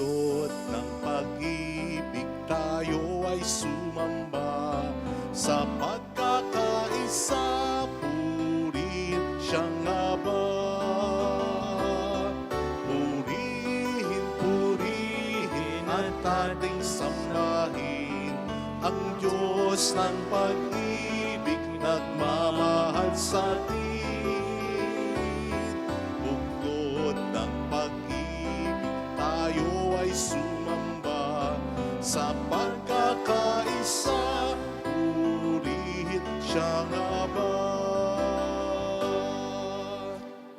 Buklod ng pag-ibig tayo ay sumamba sa pagkakaisa, purihin siyang Aba. Purihin, purihin at ating sambahin ang Diyos ng pag-ibig, nagmamahal sa atin. Buklod ng pag-ibig tayo ay sumamba sa pagkakaisa, purihin siyang Aba.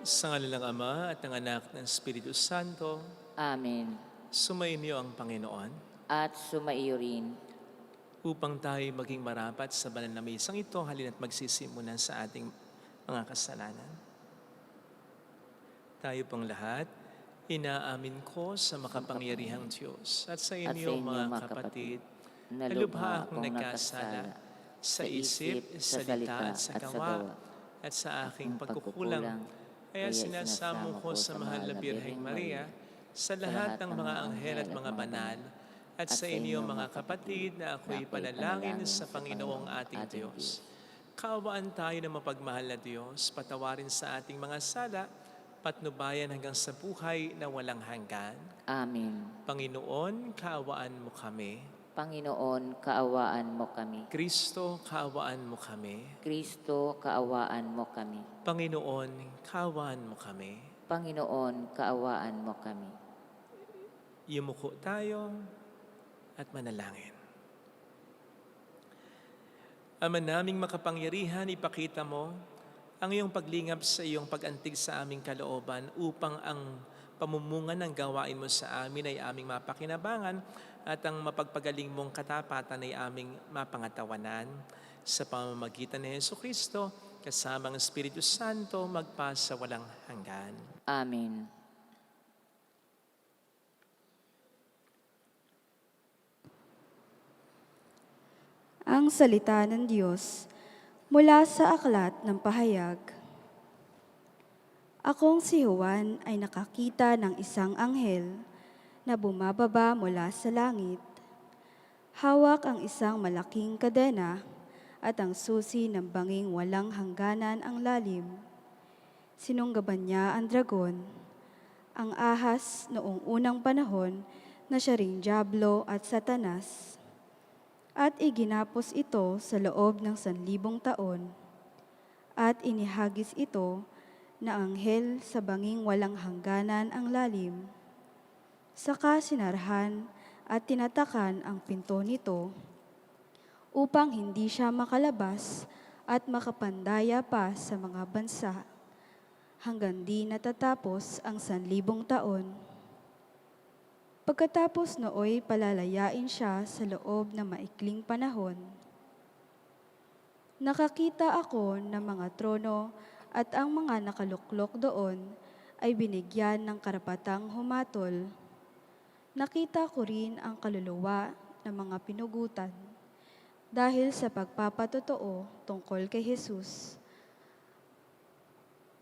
Sa ngalan ng Ama at ng Anak ng Espiritu Santo, Amen. sumainyo ang Panginoon At sumaiyo rin. upang tayo maging marapat sa banal na misang ito, halina't magsisimulan sa ating mga kasalanan. Tayo pong lahat, inaamin ko sa makapangyarihang Diyos at sa inyo mga kapatid, na lubha akong nagkasala sa isip, sa salita at sa gawa, at sa aking pagkukulang. Kaya sinasamo ko sa mahal na Birheng Maria, sa lahat ng mga anghel at mga banal, at sa inyo mga kapatid na ako'y panalangin sa Panginoong ating Diyos. Kaawaan tayo ng mapagmahal na Diyos, patawarin sa ating mga sala, patnubayan hanggang sa buhay na walang hanggan. Amen. Panginoon, kaawaan mo kami. Panginoon, kaawaan mo kami. Kristo, kaawaan mo kami. Kristo, kaawaan mo kami. Panginoon, kaawaan mo kami. Panginoon, kaawaan mo kami. Yumuko tayo at manalangin. Ama naming makapangyarihan, ipakita mo ang iyong paglingap sa iyong pag-antig sa aming kalooban upang ang pamumungan ng gawain mo sa amin ay aming mapakinabangan at ang mapagpagaling mong katapatan ay aming mapangatawanan sa pamamagitan ni Jesucristo kasama ang Espiritu Santo magpa sa walang hanggan. Amen. Ang salita ng Diyos mula sa aklat ng pahayag. Akong si Juan ay nakakita ng isang anghel na bumababa mula sa langit. Hawak ang isang malaking kadena at ang susi ng banging walang hangganan ang lalim. Sinunggaban niya ang dragon, ang ahas noong unang panahon na siya ring Diablo at Satanas. At iginapos ito sa loob ng 1,000 taon, at inihagis ito na anghel sa banging walang hangganan ang lalim. Saka sinarhan at tinatakan ang pinto nito, upang hindi siya makalabas at makapandaya pa sa mga bansa, hanggang di natatapos ang 1,000 taon. Pagkatapos nooy palalayain siya sa loob ng maikling panahon. Nakakita ako ng mga trono at ang mga nakaluklok doon ay binigyan ng karapatang humatol. Nakita ko rin ang kaluluwa ng mga pinugutan dahil sa pagpapatotoo tungkol kay Jesus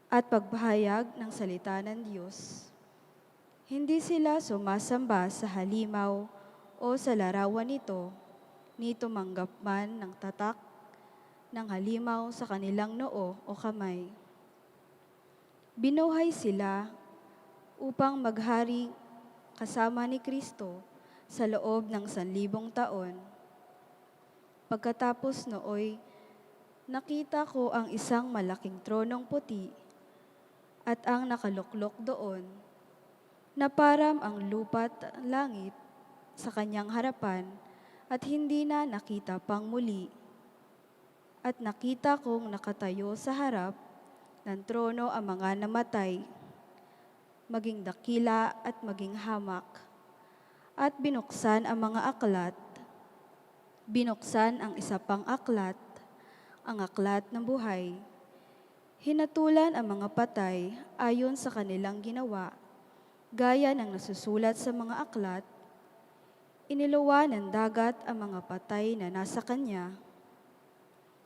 at pagbahayag ng salita ng Diyos. Hindi sila sumasamba sa halimaw o sa larawan nito, ni tumanggap man ng tatak ng halimaw sa kanilang noo o kamay. Binuhay sila upang maghari kasama ni Kristo sa loob ng 1,000 taon. Pagkatapos nooy, nakita ko ang isang malaking tronong puti at ang nakaluklok doon, na parang ang lupa't langit sa kanyang harapan at hindi na nakita pang muli. At nakita kong nakatayo sa harap ng trono ang mga namatay, maging dakila at maging hamak, at binuksan ang mga aklat. Binuksan ang isa pang aklat, ang aklat ng buhay. Hinatulan ang mga patay ayon sa kanilang ginawa, gaya ng nasusulat sa mga aklat. Iniluwa ng dagat ang mga patay na nasa kanya.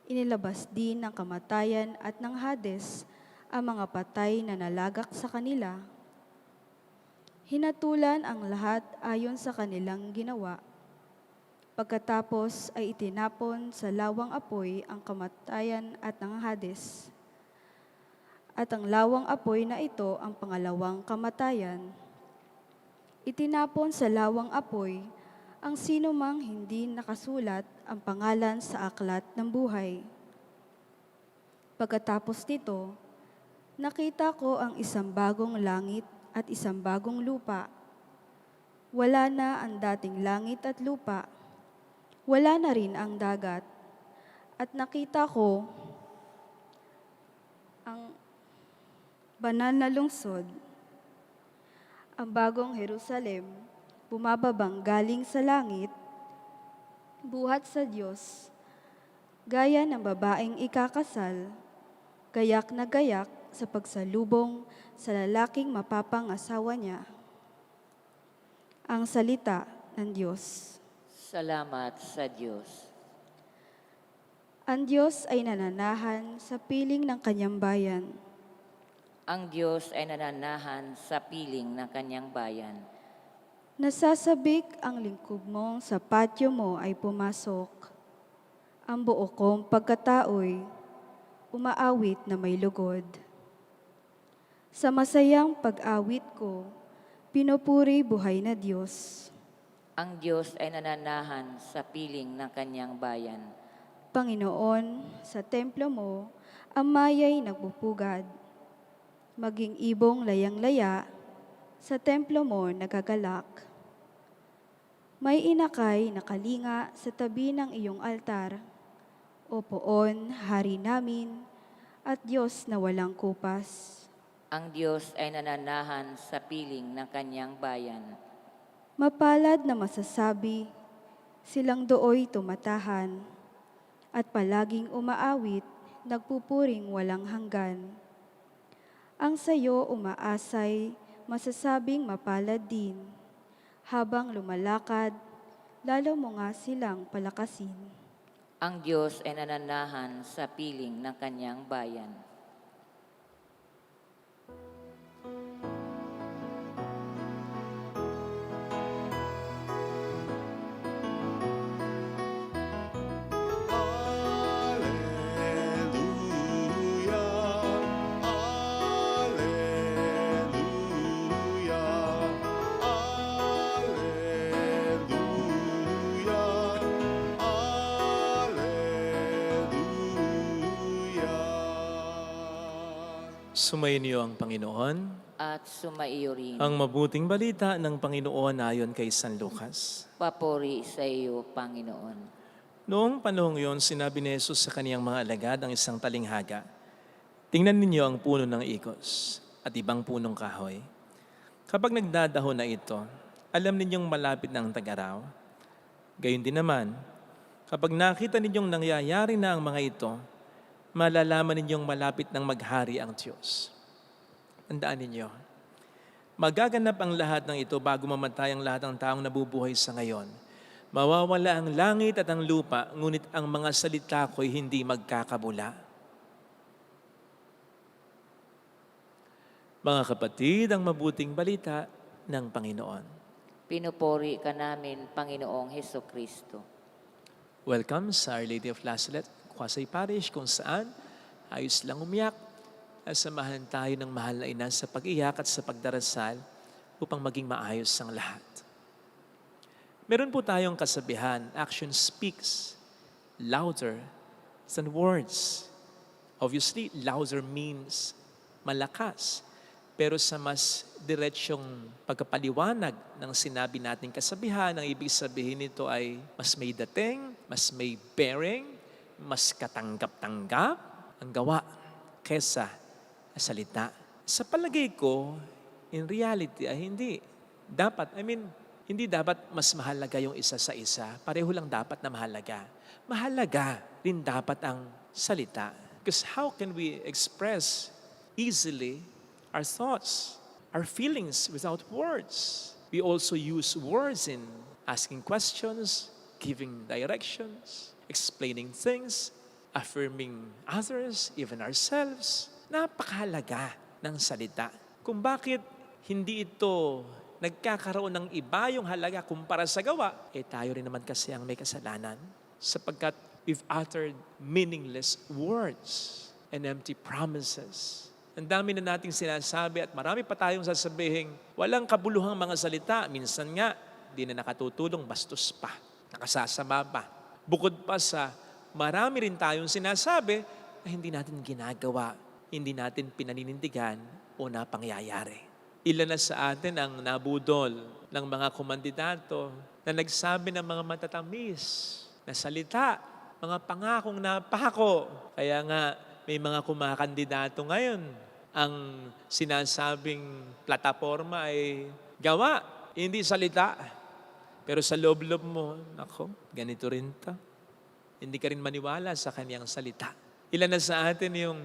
Inilabas din ng kamatayan at ng Hades ang mga patay na nalagak sa kanila. Hinatulan ang lahat ayon sa kanilang ginawa. Pagkatapos ay itinapon sa lawang apoy ang kamatayan at ng Hades. At ang lawang apoy na ito ang pangalawang kamatayan. Itinapon sa lawang apoy ang sinumang hindi nakasulat ang pangalan sa aklat ng buhay. Pagkatapos nito, nakita ko ang isang bagong langit at isang bagong lupa. Wala na ang dating langit at lupa. Wala na rin ang dagat. At nakita ko ang banal na lungsod, ang bagong Jerusalem, bumababang galing sa langit, buhat sa Diyos, gaya ng babaeng ikakasal, gayak na gayak sa pagsalubong sa lalaking mapapangasawa niya. Ang salita ng Diyos. Salamat sa Diyos. Ang Diyos ay nananahan sa piling ng kanyang bayan. Ang Diyos ay nananahan sa piling ng kanyang bayan. Nasasabik ang lingkod mong sa patio mo ay pumasok. Ang buo kong pagkatao'y umaawit na may lugod. Sa masayang pag-awit ko, pinupuri buhay na Diyos. Ang Diyos ay nananahan sa piling ng kanyang bayan. Panginoon, sa templo mo, ang maya'y nagpupugad. Maging ibong layang-laya, sa templo mo nagagalak. May inakay na kalinga sa tabi ng iyong altar. O poon, hari namin, at Diyos na walang kupas. Ang Diyos ay nananahan sa piling ng kanyang bayan. Mapalad na masasabi, silang dooy tumatahan, at palaging umaawit, nagpupuring walang hanggan. Ang sayo umaasay, masasabing mapalad din. Habang lumalakad, lalo mo nga silang palakasin. Ang Diyos ay nananahan sa piling ng kanyang bayan. Sumayin niyo ang Panginoon. At sumaiyo rin. Ang mabuting balita ng Panginoon ayon kay San Lucas. Papuri sa iyo, Panginoon. Noong panahong yon, sinabi ni Jesus sa kaniyang mga alagad ang isang talinghaga, "Tingnan ninyo ang puno ng ikos at ibang punong kahoy. Kapag nagdadahon na ito, alam ninyong malapit na ang tag-araw. Gayon din naman, kapag nakita ninyong nangyayari na ang mga ito, malalaman ninyong malapit ng maghari ang Diyos." Tandaan ninyo, magaganap ang lahat ng ito bago mamatay ang lahat ng taong nabubuhay sa ngayon. Mawawala ang langit at ang lupa, ngunit ang mga salita ko'y hindi magkakabula. Mga kapatid, ang mabuting balita ng Panginoon. Pinupuri ka namin, Panginoong Hesukristo. Welcome sa Our Lady of Lazaret, Quasay Parish, kung saan ayos lang umiyak. Samahan tayo ng mahal na ina sa pag-iyak at sa pagdarasal upang maging maayos ang lahat. Meron po tayong kasabihan, action speaks louder than words. Obviously, louder means malakas. Pero sa mas diretsyong pagkapaliwanag ng sinabi nating kasabihan, ang ibig sabihin nito ay mas may dating, mas may bearing, mas katanggap-tanggap ang gawa kesa salita. Sa palagay ko, in reality ay hindi dapat mas mahalaga yung isa sa isa. Pareho lang dapat na mahalaga. Mahalaga din dapat ang salita. Because how can we express easily our thoughts, our feelings without words? We also use words in asking questions, giving directions, explaining things, affirming others, even ourselves. Napakahalaga ng salita. Kung bakit hindi ito nagkakaroon ng iba yung halaga kumpara sa gawa, tayo rin naman kasi ang may kasalanan sapagkat we've uttered meaningless words and empty promises. Ang dami na nating sinasabi at marami pa tayong sasabihin, walang kabuluhang mga salita. Minsan nga, di na nakatutulong, bastos pa, nakasasama pa. Bukod pa sa marami rin tayong sinasabi na hindi natin ginagawa, hindi natin pinaninindigan o napangyayari. Ilan na sa atin ang nabudol ng mga komandidato na nagsabi ng mga matatamis na salita, mga pangakong napako. Kaya nga may mga kumakandidato ngayon, ang sinasabing plataforma ay gawa, hindi salita. Pero sa loob-loob mo, nako, ganito rin to. Hindi ka rin maniwala sa kanyang salita. Ilan na sa atin yung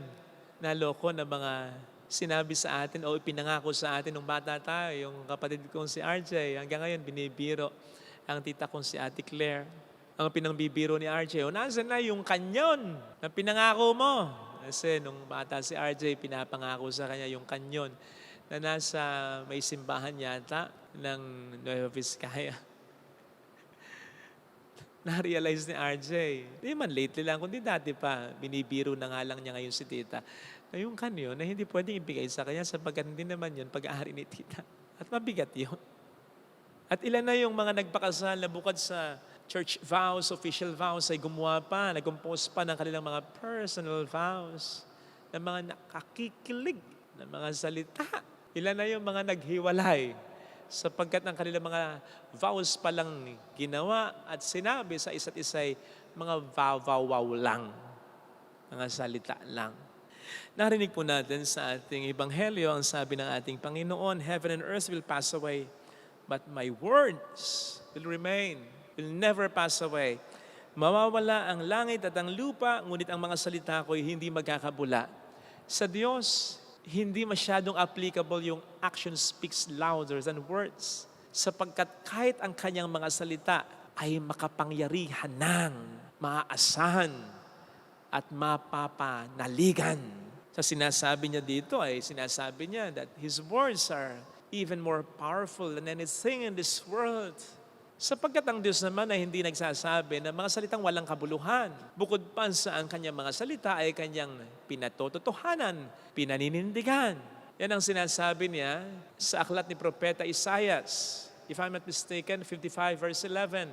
naloko na mga sinabi sa atin o pinangako sa atin nung bata tayo, yung kapatid kong si RJ, hanggang ngayon binibiro ang tita kong si Ate Claire. Ang pinangbibiro ni RJ, nasan na yung kanyon na pinangako mo? Kasi nung bata si RJ, pinapangako sa kanya yung kanyon na nasa may simbahan yata ng Nueva Vizcaya. Na-realize ni RJ, di man lately lang, kundi dati pa, binibiro na nga lang niya ngayon si tita, na yung kanyon na hindi pwedeng ibigay sa kanya sapagkat hindi naman yun pag-aari ni tita. At mabigat yun. At ilan na yung mga nagpakasal na bukod sa church vows, official vows, ay gumawa pa, nag-compose pa ng kanilang mga personal vows, ng mga nakakikilig na mga salita. Ilan na yung mga naghiwalay sapagkat ang kanilang mga vows pa lang ginawa at sinabi sa isa't isa'y mga vow lang, mga salita lang. Narinig po natin sa ating ebanghelyo ang sabi ng ating Panginoon, heaven and earth will pass away, but my words will remain, will never pass away. Mawawala ang langit at ang lupa, ngunit ang mga salita ko'y hindi magkakabula. Sa Diyos, hindi masyadong applicable yung action speaks louder than words. Sapagkat kahit ang kanyang mga salita ay makapangyarihan ng maaasahan at mapapanaligan. Sa sinasabi niya dito ay sinasabi niya that His words are even more powerful than anything in this world. Sapagkat ang Diyos naman ay hindi nagsasabi ng mga salitang walang kabuluhan. Bukod pa sa ang kanyang mga salita ay kanyang pinatotohanan, pinaninindigan. Yan ang sinasabi niya sa aklat ni Propeta Isaias. If I'm not mistaken, 55 verse 11.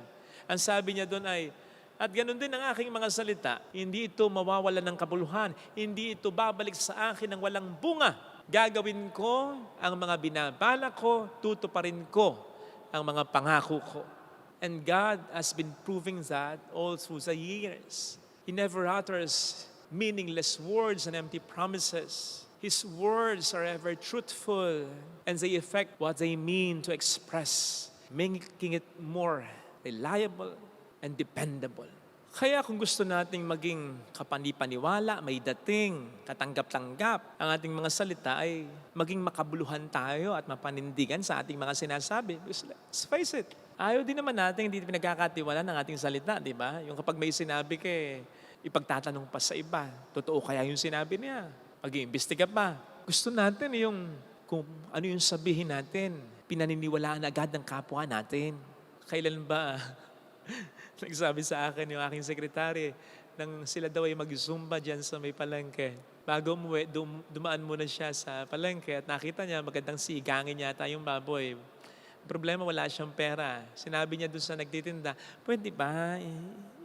Ang sabi niya doon ay, at ganun din ang aking mga salita, hindi ito mawawala ng kabuluhan, hindi ito babalik sa akin ng walang bunga. Gagawin ko ang mga binabala ko, tutuparin ko ang mga pangako ko. And God has been proving that all through the years. He never utters meaningless words and empty promises. His words are ever truthful and they affect what they mean to express, making it more reliable and dependable. Kaya kung gusto nating maging kapanipaniwala, may dating, katanggap-tanggap ang ating mga salita ay maging makabuluhan tayo at mapanindigan sa ating mga sinasabi. Let's face it, ayaw din naman natin hindi pinagkakatiwala ng ating salita, di ba? Yung kapag may sinabi ka, ipagtatanong pa sa iba, totoo kaya yung sinabi niya? Mag-iimbestiga pa. Gusto natin yung kung ano yung sabihin natin, pinaniniwalaan agad ng kapwa natin. Kailan ba nagsabi sa akin yung aking sekretary nang sila daw ay mag-zumba dyan sa may palengke. Bago umuwi, dumaan muna siya sa palengke at nakita niya magandang sigangin yata yung baboy. Problema, wala siyang pera. Sinabi niya dun sa nagtitinda, pwede ba,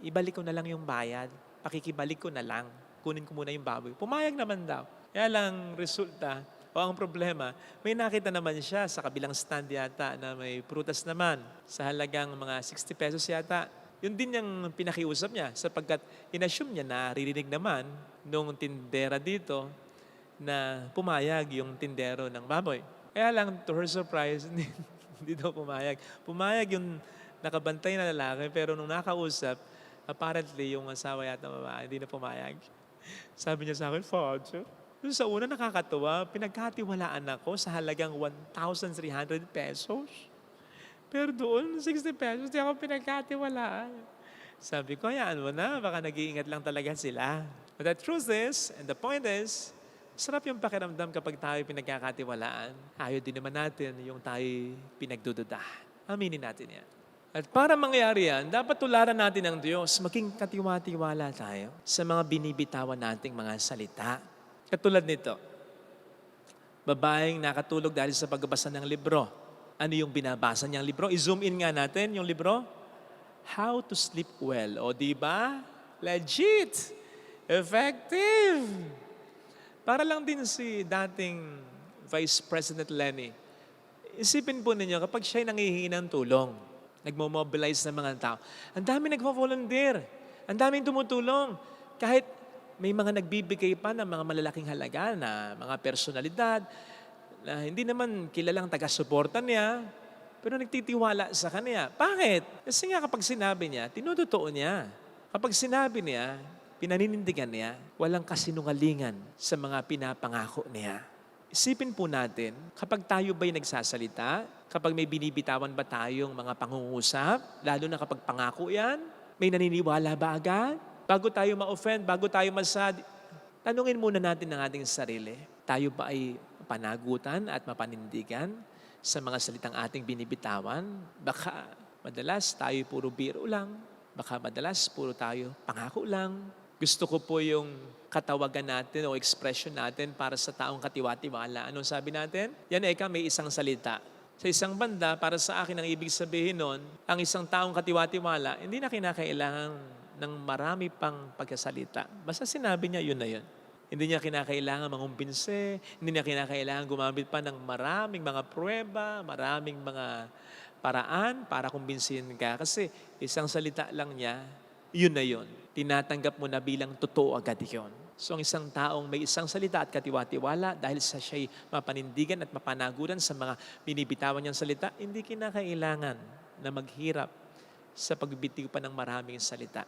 ibalik ko na lang yung bayad. Pakikibalik ko na lang. Kunin ko muna yung baboy. Pumayag naman daw. Kaya lang resulta, o ang problema, may nakita naman siya sa kabilang stand yata na may prutas naman sa halagang mga 60 pesos yata. Yun din yung pinakiusap niya sapagkat inassume niya na naririnig naman nung tindera dito na pumayag yung tindero ng baboy. Kaya lang, to her surprise, hindi daw pumayag. Pumayag yung nakabantay na lalaki, pero nung nakausap, apparently yung asawa yata babae, hindi na pumayag. Sabi niya sa akin, Father, yung sa una nakakatuwa, pinagkatiwalaan ako sa halagang 1,300 pesos. Pero doon, 60 pesos, di ako pinagkatiwalaan. Sabi ko, hayaan mo na, baka nag-iingat lang talaga sila. But the truth is, and the point is, sarap yung pakiramdam kapag tayo pinagkakatiwalaan. Ayaw din naman natin yung tayo pinagdududa. Aminin natin yan. At para mangyari yan, dapat tularan natin ang Diyos. Maging katiwa-tiwala tayo sa mga binibitawan nating mga salita. Katulad nito, babaeng nakatulog dahil sa pagbabasa ng libro. Ano yung binabasa niyang libro? I-zoom in nga natin yung libro. How to Sleep Well. O diba? Legit! Effective! Para lang din si dating Vice President Lenny. Isipin po ninyo, kapag siya'y nangihingi ng tulong, nagmo-mobilize ng mga tao, ang dami nagvo-volunteer, ang daming tumutulong. Kahit may mga nagbibigay pa ng mga malalaking halaga na mga personalidad na hindi naman kilalang taga-suporta niya, pero nagtitiwala sa kanya. Bakit? Kasi nga kapag sinabi niya, tinutotoo niya. Kapag sinabi niya, pinaninindigan niya, walang kasinungalingan sa mga pinapangako niya. Isipin po natin, kapag tayo ba'y nagsasalita, kapag may binibitawan ba tayong mga pangungusap, lalo na kapag pangako yan, may naniniwala ba agad? Bago tayo ma-offend, bago tayo masad, tanungin muna natin ang ating sarili. Tayo ba ay panagutan at mapanindigan sa mga salitang ating binibitawan? Baka madalas tayo puro biro lang. Baka madalas puro tayo pangako lang. Gusto ko po yung katawagan natin o expression natin para sa taong katiwa-tiwala. Anong sabi natin? Yan may isang salita. Sa isang banda, para sa akin, ang ibig sabihin nun, ang isang taong katiwa-tiwala, hindi na kinakailangan ng marami pang pagkasalita. Basta sinabi niya, yun na yun. Hindi niya kinakailangan mangumbinse, hindi niya kinakailangan gumamit pa ng maraming mga pruweba, maraming mga paraan para kumbinsin ka. Kasi isang salita lang niya, yun na yun. Tinatanggap mo na bilang totoo agad yun. So ang isang taong may isang salita at katiwa-tiwala dahil sa siya'y mapanindigan at mapanaguran sa mga binibitawan niyang salita, hindi kinakailangan na maghirap sa pagbitiw pa ng maraming salita.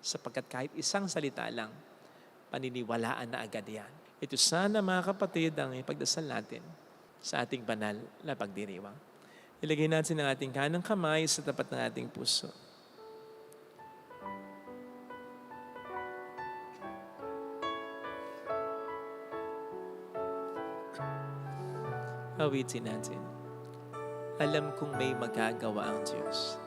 Sapagkat kahit isang salita lang, paniniwalaan na agad yan. Ito sana mga kapatid ang ipagdasal natin sa ating banal na pagdiriwang. Ilagay natin ang ating kanang kamay sa tapat ng ating puso. Awitin natin. Alam kong may magagawa ang Diyos.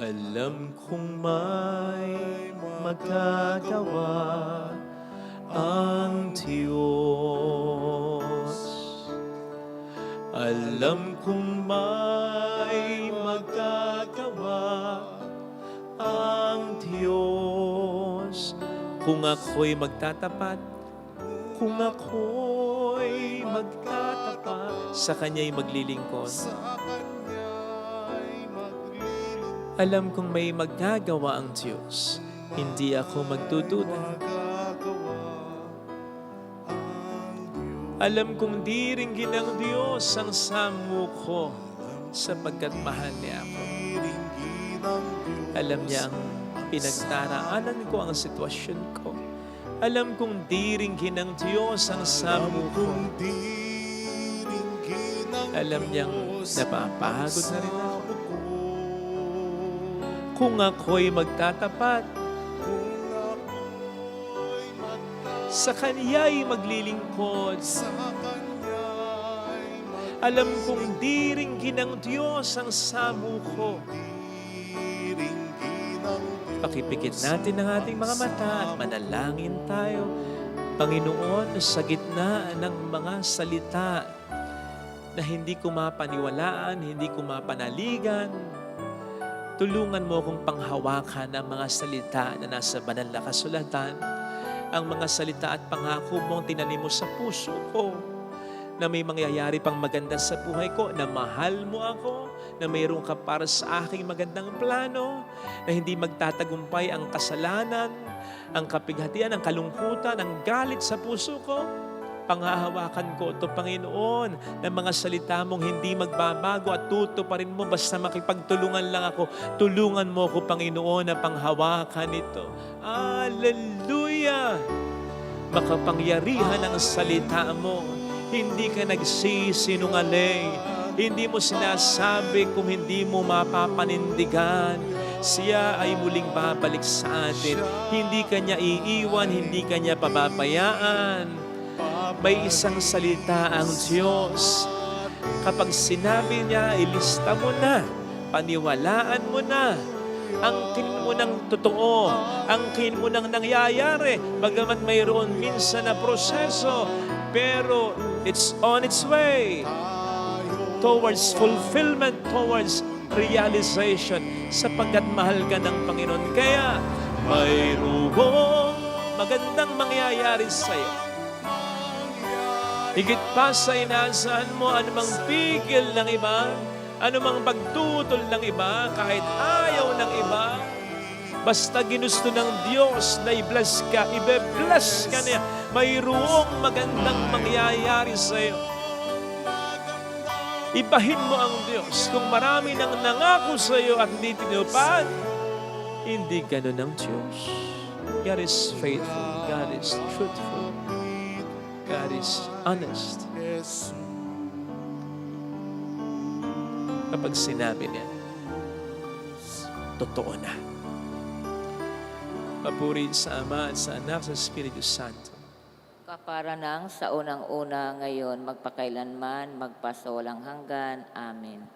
Alam kong may magagawa ang Diyos. Alam kong may magagawa ang Diyos. Kung ako'y magtatapat, kung ako'y magtatapat, sa Kanya'y maglilingkod. Alam kong may magagawa ang Diyos. Hindi ako magdududa. Alam kong diringgin ng Diyos ang samuko sapagkat mahal niya ako. Alam niya ang pinagdaraanan ko, ang sitwasyon ko. Alam kong diringgin ng Diyos ang samuko. Alam niyang napapagod na rin ako. Kung ako'y magtatapat, sa Kanya'y maglilingkod. Alam kong diringgin ng Diyos ang samuko. Pakipikit natin ang ating mga mata at manalangin tayo. Panginoon, sa gitna ng mga salita na hindi ko mapaniwalaan, hindi ko mapanaligan, tulungan mo akong panghawakan ang mga salita na nasa banal na kasulatan, ang mga salita at pangako mong tinanim mo sa puso ko, na may mangyayari pang maganda sa buhay ko, na mahal mo ako, na mayroon ka para sa aking magandang plano, na hindi magtatagumpay ang kasalanan, ang kapighatian, ang kalungkutan, ang galit sa puso ko. Panghahawakan ko ito, Panginoon, ng mga salita mong hindi magbabago at tutuparin mo basta makipagtulungan lang ako. Tulungan mo ako, Panginoon, na panghawakan ito. Hallelujah! Makapangyarihan ang salita mo. Hindi ka nagsisinungaling. Hindi mo sinasabi kung hindi mo mapapanindigan. Siya ay muling babalik sa atin. Hindi ka niya iiwan, hindi ka niya pababayaan. May isang salita ang Diyos. Kapag sinabi niya, ilista mo na, paniwalaan mo na, angkin mo ng totoo, angkin mo ng nangyayari, bagamat mayroon minsan na proseso, pero it's on its way towards fulfillment, towards realization, sapagkat mahal ka ng Panginoon. Kaya mayroong magandang mangyayari sa iyo. Higit pa sa inaasahan mo, anumang pigil ng iba, anumang pagtutol ng iba, kahit ayaw ng iba, basta ginusto ng Diyos na i-bless ka, i-bless ka niya, mayroong magandang mangyayari sa iyo. Ibahin mo ang Diyos. Kung marami nang nangako sa iyo at hindi tinupad, hindi ganun ang Diyos. God is faithful. God is truthful. God is honest. Kapag sinabi niya, totoo na. Papuri sa Ama at sa Anak sa Espiritu Santo. Kapara ng sa unang-una ngayon, magpakailanman, magpasawalang hanggan. Amen.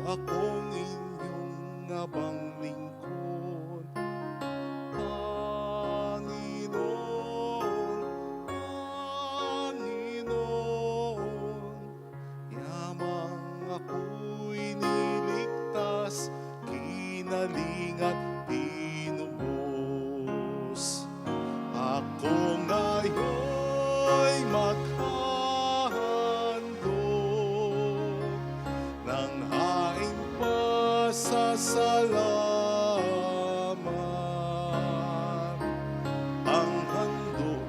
Akong inyong abang lingkod, Panginoon, Panginoon, yamang ako'y niligtas, kinaling at tinubos. Ako ngayon'y maghandog ng pasasalamat, ang handog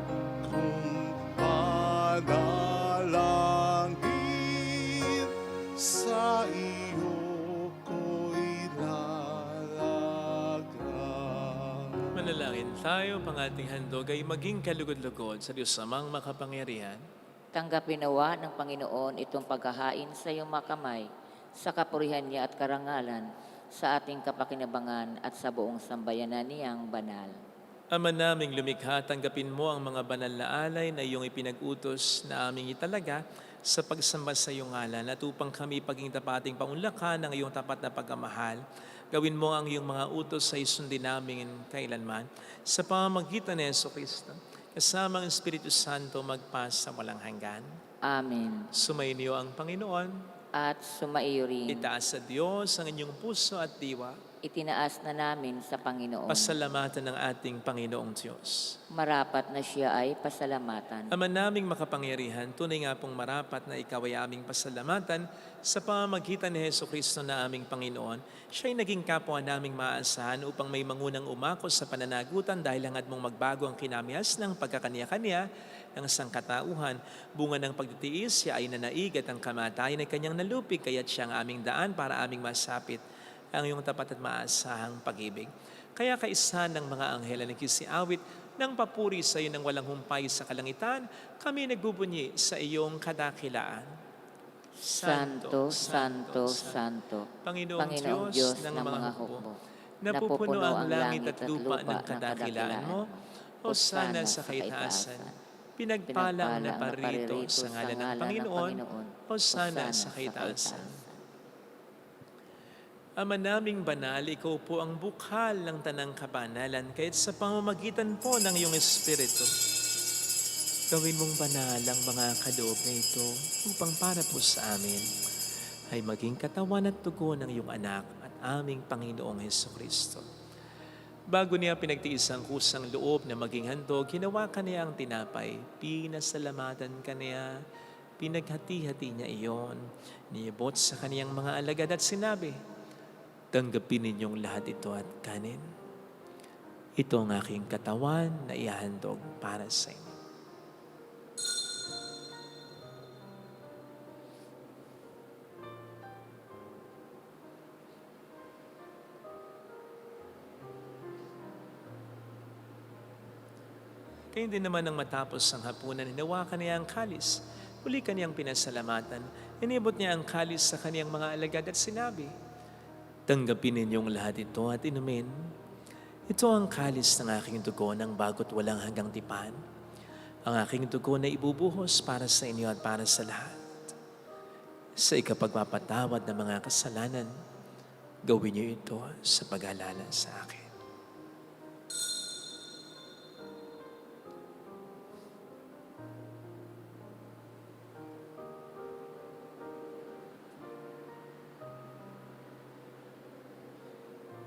kong panalangin, sa iyo ko'y lalagak. Manalangin tayo, pang ating handog ay maging kalugod-lugod sa Diyos Amang makapangyarihan. Tanggapin nawa ng Panginoon itong paghahain sa iyong makamay, sa kapurihan niya at karangalan, sa ating kapakinabangan at sa buong sambayanan niyang banal. Ama naming lumikha, tanggapin mo ang mga banal na alay na iyong ipinag-utos na aming italaga sa pagsamba sa iyong ngalan, at upang kami paging tapating paunlakan ng iyong tapat na pagkamahal, gawin mo ang iyong mga utos sa isundin namin kailanman, sa pamamagitan ni Jesucristo, kasama ang Espiritu Santo magpasa walang hanggan. Amen. Sumainyo ang Panginoon. At sumaiyo rin. Itaas sa Diyos ang inyong puso at diwa. Itinaas na namin sa Panginoon. Pasalamatan ng ating Panginoong Diyos. Marapat na siya ay pasalamatan. Ama naming makapangyarihan, tunay nga pong marapat na ikaw ay aming pasalamatan sa pamamagitan ni Jesucristo na aming Panginoon. Siya ay naging kapwa naming maasahan upang may mangunang umako sa pananagutan dahil hangad mong magbago ang kinamihas ng pagkakaniya-kaniya ng sangkatauhan. Bunga ng pagtitiis, siya ay nanaig at ang kamatayan ay kanyang nalupig, kaya't siya ang aming daan para aming masapit ang iyong tapat at maasahang pag-ibig. Kaya kaisa ng mga anghel na nagsisiawit, Nang papuri sa iyo ng walang humpay sa kalangitan, kami nagbubunyi sa iyong kadakilaan. Santo, Santo, Santo, Panginoong Diyos ng mga hukbo, napupuno ang langit at lupa ng kadakilaan mo, Hosana sa kaitaasan. Pinagpalang na parito sa ngalan ng Panginoon, Hosana sa kaitaasan. Ama naming banal, ikaw po ang bukal ng tanang kabanalan, kahit sa pamamagitan po ng iyong Espiritu. Gawin mong banal ang mga kaloob na ito upang para po sa amin ay maging katawan at tugo ng iyong anak at aming Panginoong Hesukristo. Bago niya pinagtiis ang kusang loob na maging handog, hinawakan niya ang tinapay, pinasalamatan ka niya, pinaghati-hati niya iyon, niyabot sa kaniyang mga alagad at sinabi, tanggapin ninyong lahat ito at kanin. Ito ang aking katawan na ihahandog para sa inyo. Kaya din naman nang matapos ang hapunan, hinawakan niya ang kalis. Uli kaniyang pinasalamatan. Inibot niya ang kalis sa kaniyang mga alagad at sinabi, tanggapin ninyong lahat ito at inumin. Ito ang kalis ng aking dugo ng bago't walang hanggang tipan. Ang aking dugo na ibubuhos para sa inyo at para sa lahat. Sa ikapagpapatawad ng mga kasalanan, gawin niyo ito sa pag-alala sa akin.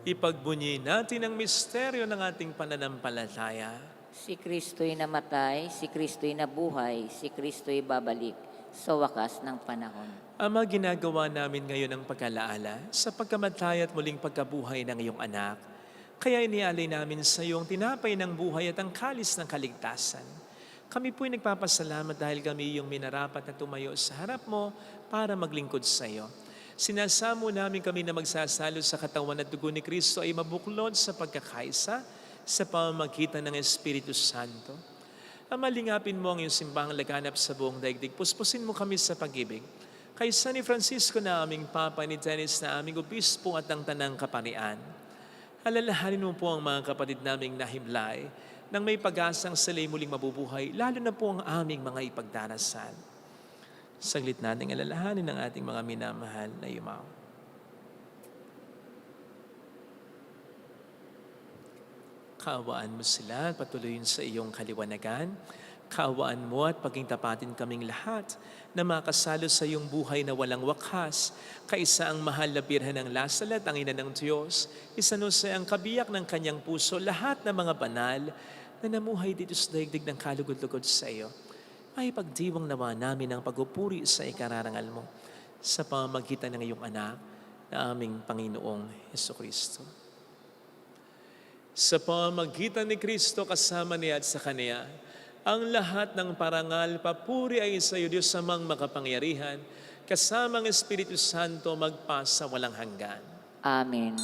Ipagbunyi natin ang misteryo ng ating pananampalataya. Si Kristo'y namatay, si Kristo'y nabuhay, si Kristo'y babalik sa wakas ng panahon. Ama, ginagawa namin ngayon ang pag-alaala sa pagkamatay at muling pagkabuhay ng iyong anak. Kaya inialay namin sa iyo ang tinapay ng buhay at ang kalis ng kaligtasan. Kami po'y nagpapasalamat dahil kami iyong minarapat na tumayo sa harap mo para maglingkod sa iyo. Sinasamo namin kami na magsasalo sa katawan at dugo ni Kristo ay mabuklod sa pagkakaisa sa pamamagitan ng Espiritu Santo. Ama, lingapin mo ang iyong simbahang laganap sa buong daigdig. Puspusin mo kami sa pag-ibig. Kay San ni Francisco na aming Papa, ni Dennis na aming Obispo at ang Tanang Kaparian. Alalahanin mo po ang mga kapatid naming nahimlay nang may pag-asang sila'y muling mabubuhay, lalo na po ang aming mga ipagdarasal. Saglit nating alalahanin ng ating mga minamahal na yumaw. Kaawaan mo sila at patuloyin sa iyong kaliwanagan. Kaawaan mo at pagingtapatin kaming lahat na makasalo sa iyong buhay na walang wakas. Kaisa ang mahal na birhen ng Lasalet, ang ina ng Diyos. Isanusay ang kabiyak ng kanyang puso, lahat ng mga banal na namuhay dito sa daigdig ng kalugod-lugod sa iyo. Ay pagdiwang nawa namin ang pagpupuri sa ikararangal mo sa pamamagitan ng iyong anak na aming Panginoong Hesukristo. Sa pamamagitan ni Kristo kasama niya at sa Kanya, ang lahat ng parangal, papuri ay sa iyo, Diyos Amang makapangyarihan, kasama ang Espiritu Santo magpasa walang hanggan. Amen.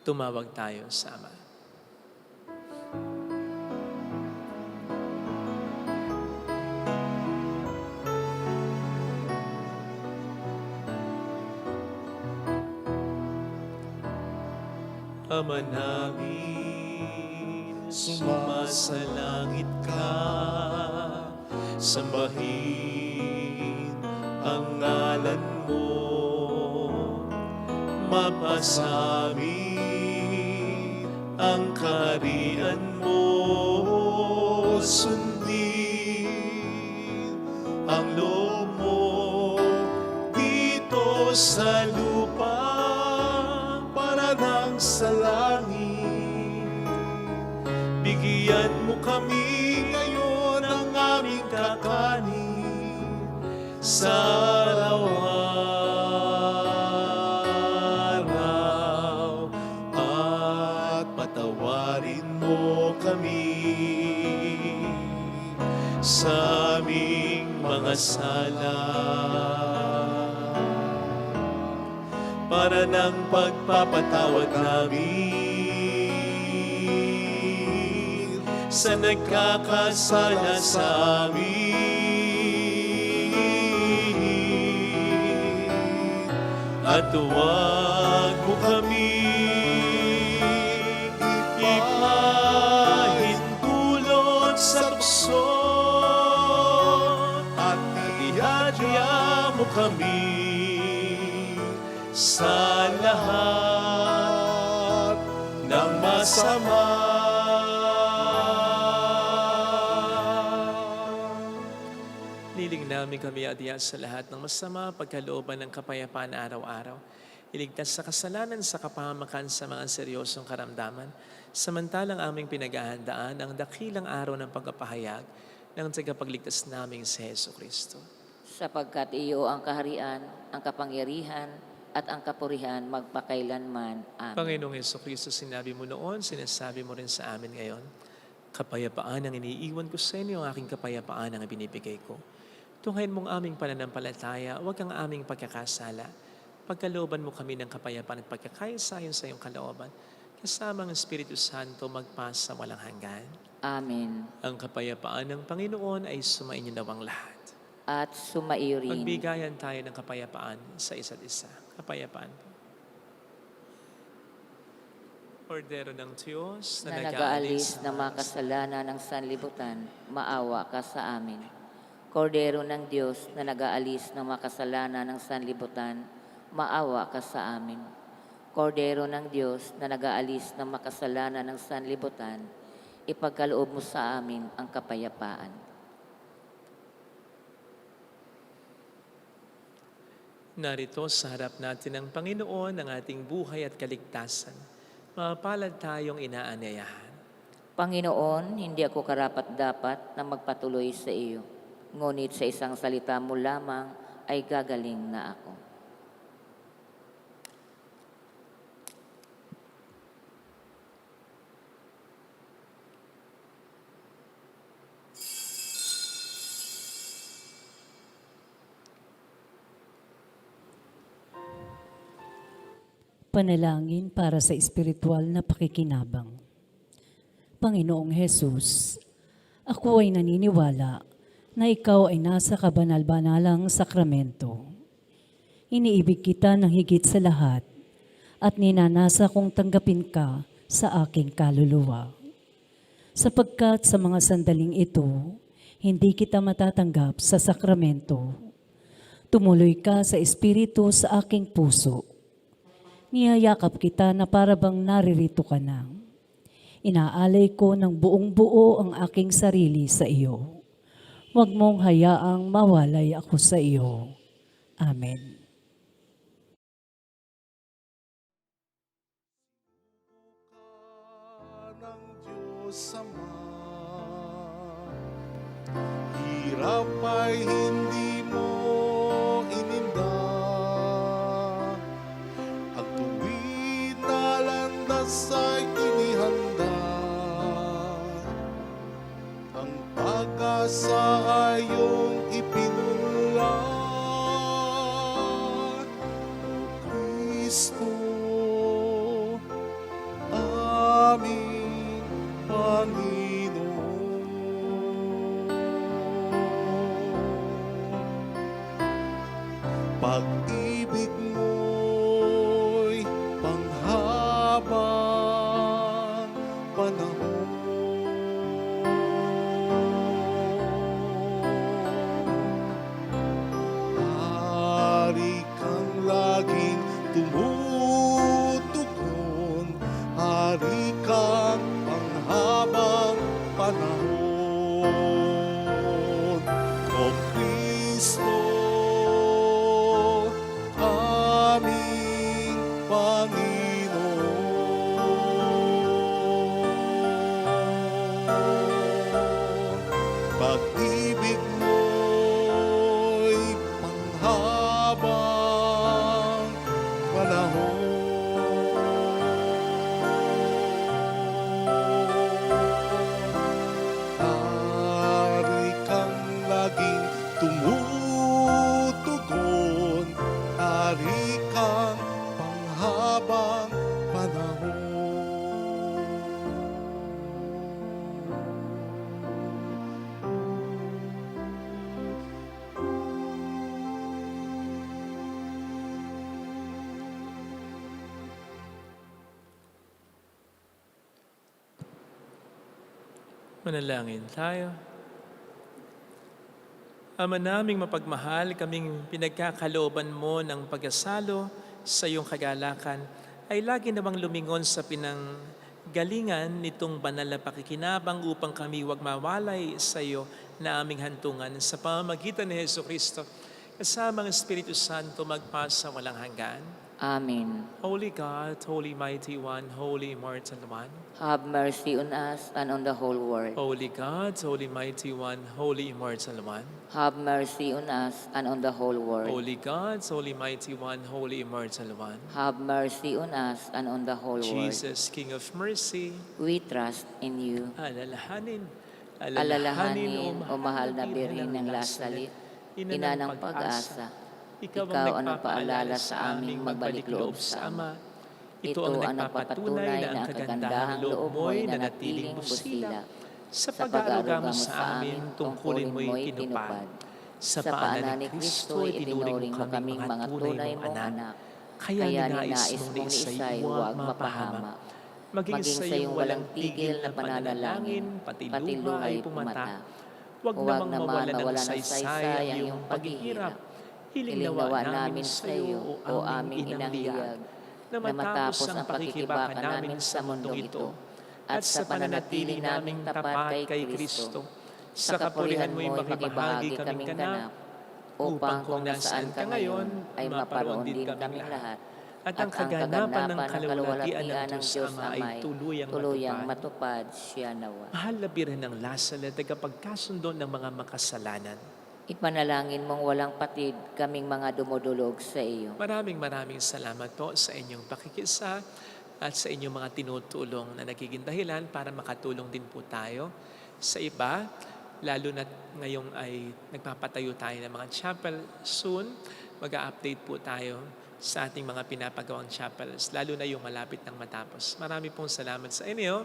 Tumawag tayo sa Ama. Ama namin, sumasalangit ka, sambahin ang ngalan mo, mapasamin ang kaharian mo, sundin ang loob mo dito sa lupa nang sa langit. Bigyan mo kami ngayon ng aming kakanin sa araw-araw at patawarin mo kami sa aming mga sala para ng pagpapatawad namin sa nagkakasala sa amin. At huwag mo kami ipahintulot sa tukso, At ihadya mo kami sa lahat ng masama. Niling namin kami adya sa lahat ng masama, pagkalooban ng kapayapaan araw-araw. Iligtas sa kasalanan sa kapahamakan sa mga seryosong karamdaman, samantalang aming pinaghahandaan ang dakilang araw ng pagpapahayag ng tagapagligtas naming si Heso Kristo. Sapagkat iyo ang kaharian, ang kapangyarihan, at ang kapurihan magpakailanman. Amen. Panginoong Heso Kristo, sinabi mo noon, sinasabi mo rin sa amin ngayon, kapayapaan ang iniiwan ko sa inyo, ang aking kapayapaan ang ibinibigay ko. Tunghayin mong aming pananampalataya, huwag kang aming pagkakasala. Pagkalooban mo kami ng kapayapaan at pagkakaisa-ayon sa iyong kalooban, kasama ang Espiritu Santo magpasa sa walang hanggan. Amen. Ang kapayapaan ng Panginoon ay sumainyo nawang lahat. At sumaiyo rin. Magbigayan tayo ng kapayapaan sa isa't isa. Kapayapaan. Ordero ng Diyos Na nag-aalis ng mga kasalanan ng sanlibutan, maawa ka sa amin. Kordero ng Diyos na nag-aalis ng mga kasalanan ng sanlibutan, maawa ka sa amin. Kordero ng Diyos na nag-aalis ng makasalanan ng sanlibutan, ipagkaloob mo sa amin ang kapayapaan. Narito sa harap natin ng Panginoon ang ating buhay at kaligtasan. Mapalad tayong inaanyayahan. Panginoon, hindi ako karapat-dapat na magpatuloy sa iyo. Ngunit sa isang salita mo lamang ay gagaling na ako. Panalangin para sa espiritual na pakikinabang. Panginoong Hesus, ako ay naniniwala na ikaw ay nasa kabanal-banalang sakramento. Iniibig kita ng higit sa lahat at ninanasa kong tanggapin ka sa aking kaluluwa. Sapagkat sa mga sandaling ito, hindi kita matatanggap sa sakramento. Tumuloy ka sa espiritu sa aking puso. Niyayakap kita na para bang naririto ka na. Inaalay ko ng buong buo ang aking sarili sa iyo. Huwag mong hayaang mawalay ako sa iyo. Amen. ng Diyos Ama, hirap ay hindi mo ininda. Ang tuwid na landas ay inihanda. Ang pag-asa ay iyong ipinulad. O Kristo, aming Panginoon. Pag-ibig mo'y panghabang panahon. Hari kang laging tumutugon, hari kang panghabang panahon. O Kristo, aming Panginoon. Pag-ibig mo'y panghabang panahon. Hari kang laging tumutugon, hari kang panghabang panahon. Manalangin tayo. Ama naming mapagmahal, kaming pinagkakalooban mo ng pag-asalo sa iyong kagalakan ay lagi namang lumingon sa pinanggalingan nitong banal na pakikinabang upang kami huwag mawalay sa iyo na aming hantungan sa pamamagitan ni Jesucristo kasama ng Espiritu Santo magpasa walang hanggan. Amen. Holy God, Holy Mighty One, Holy Immortal One. Have mercy on us and on the whole world. Holy God, Holy Mighty One, Holy Immortal One. Have mercy on us and on the whole world. Holy God, Holy Mighty One, Holy Immortal One. Have mercy on us and on the whole world. Jesus, King of Mercy, We trust in you. alalahanin, O mahal na Birhen ng Lasalit, ina ng pag-asa, ikaw ang nagpaalala sa aming magbalik loob sa Ama. Ito ang nagpapatunay na ang kagandahang loob mo'y nanatiling busila sa pag-aaruga mo sa amin tungkulin mo'y tinupad. Sa paanan ni Kristo'y itinuring mo kaming mga tunay mong anak. Kaya ninais mong isa'y huwag mapahama. Maging sa iyong walang tigil na pananalangin, pati luha ay pumata. Huwag namang mawala ng saysay ang iyong paghihirap. Hiling nawa namin sa iyo, o aming inanghiyag, na matapos ang pakikibaka namin sa mundong ito, at sa pananatili naming tapat kay Kristo, sa kapurihan mo'y makibahagi kaming ganap, upang kung nasaan ka ngayon, ay maparoon din kaming lahat, at ang kaganapan ng kalawalatian ng Diyos Ama ay tuluyang matupad siya nawa. Mahal na Birhen ng Lasalet, tagapagkasundo ng mga makasalanan. Ipanalangin mong walang patid kaming mga dumudulog sa iyo. Maraming salamat po sa inyong pakikisa at sa inyong mga tinutulong na nagiging dahilan para makatulong din po tayo sa iba. Lalo na ngayong ay nagpapatayo tayo ng mga chapel soon. Mag-a-update po tayo sa ating mga pinapagawang chapels, lalo na yung malapit ng matapos. Marami pong salamat sa inyo.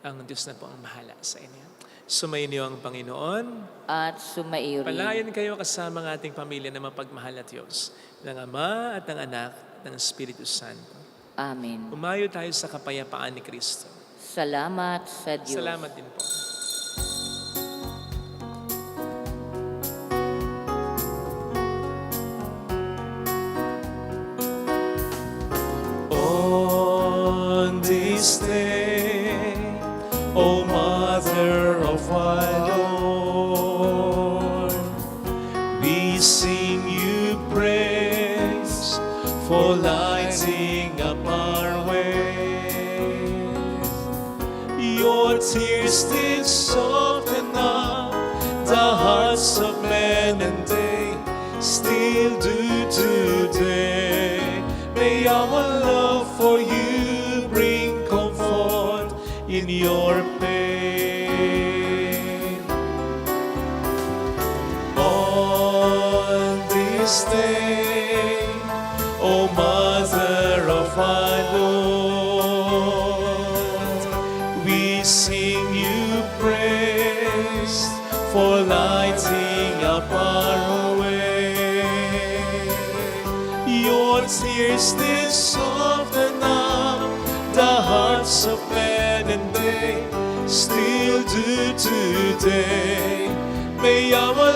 Ang Diyos na po ang bahala sa inyo. Sumainyo ang Panginoon. At sumaiyo rin. Palayan kayo kasama ng ating pamilya na mapagmahal na Diyos, ng Ama at ng Anak, ng Espiritu Santo. Amen. Umayo tayo sa kapayapaan ni Kristo. Salamat sa Diyos. Salamat din po. On this day, O Mother of our Lord, we sing you praise for lighting up our ways. Your tears did soften up the hearts of men, and they still do today. May our love for you bring comfort in your pain. On this day, O Mother of our Lord, we sing you praise for lighting up our way. Your tears did soften up the hearts of men, and they still do today. May our